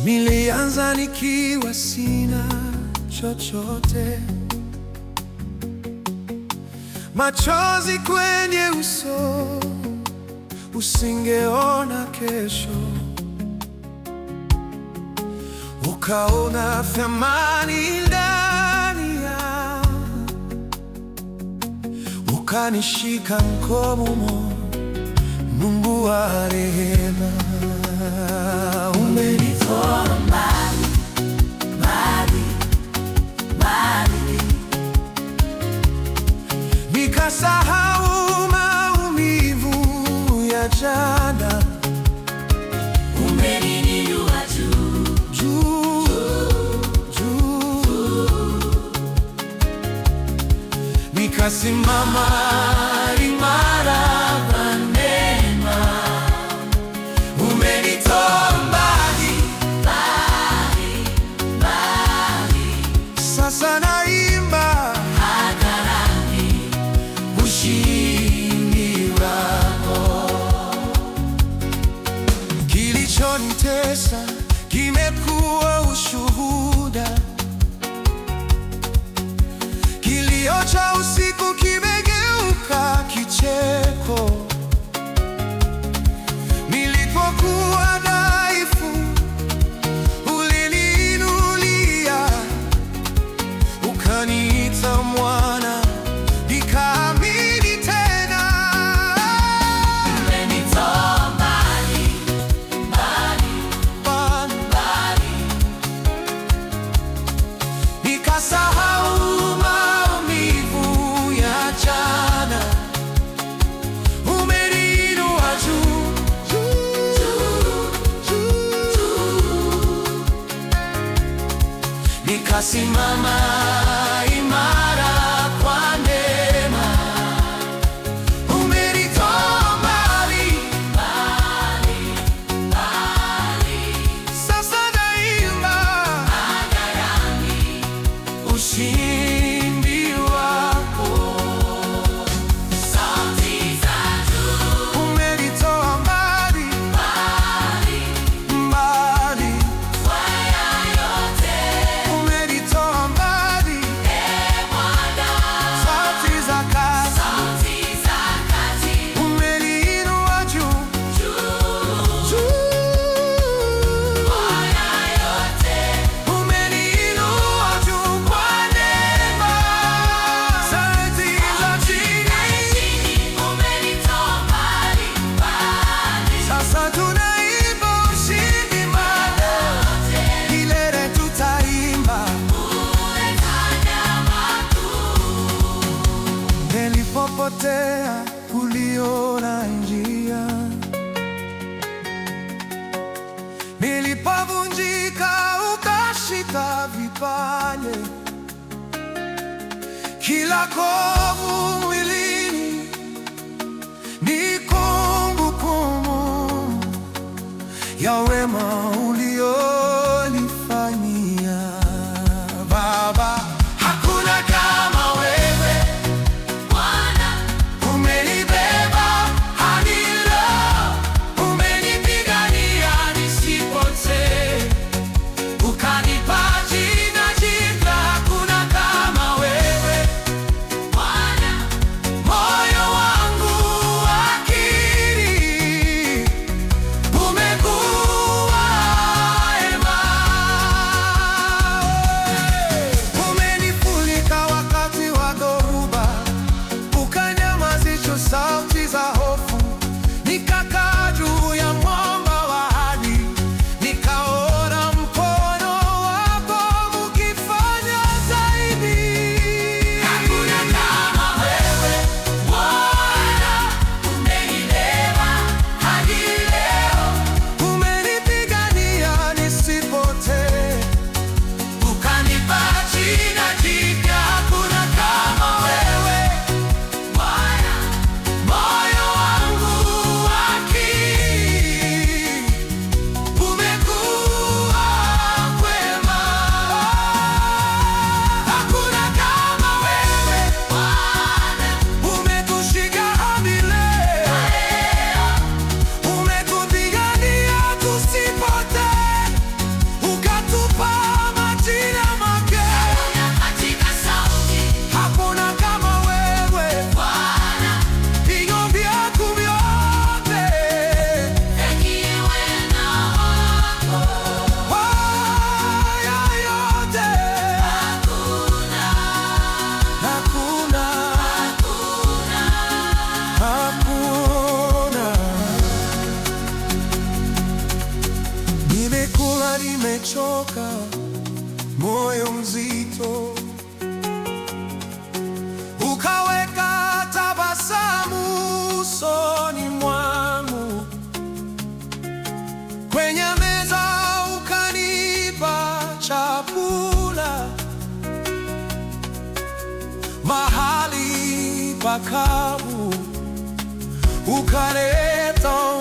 Nilianza nikiwa sina chochote, machozi kwenye uso, usingeona kesho. Ukaona thamani ndani yangu, ukanishika mkono, Mungu wa rehema. Umenitoa mbali, mbali, mbali, nikasahau maumivu ya jana. Umeniinua juu, Juu, juu, nikasimama imara kwa neema. Umenitoa mbali, mbali, mbali, sasa naimba hadharani ushindi wako. Kilichonitesa kimekuwa ushuhuda, kilio cha usiku kimegeuka kicheko. Nilipokuwa dhaifu, uliniinulia, ukaniita mwana, nikaamini tena. Umenitoa mbali, mbali, Bwana, mbali, nikasahau maumivu ya jana. Umeniinua juu, nikasimama imara kwa neema. Umenitoa mbali, mbali, mbali, sasa naimba hadharani ushindi wako. sauti za juu, Umenitoa mbali, mbali, mbali, kwaya yote, umenitoa mbali, Bwana, sauti za kazi. sauti za kati, Umeniinua juu, juu, juu, kwaya yote, umeniinua juu kwa neema. Sauti za chini, umenitoa mbali, mbali, sasa tunaimba ushindi mada, milele tutaimba. umetenda makuu. Nilipopotea uliona njia, nilipovunjika ukashika vipande. Kila kovu mwilini ni kumbukumbu ya wema ulionifanyia. Baba, hakuna kama wewe. Bwana, Umenibeba hadi leo, umenipigania nisipotee, ukanipa jina jipya. Hakuna kama wewe. Bwana, Moyo wangu akiri, umekuwa nimekula nimechoka, moyo mzito, ukaweka tabasamu usoni mwangu, kwenye meza ukanipa chakula, mahali pakavu ukaleta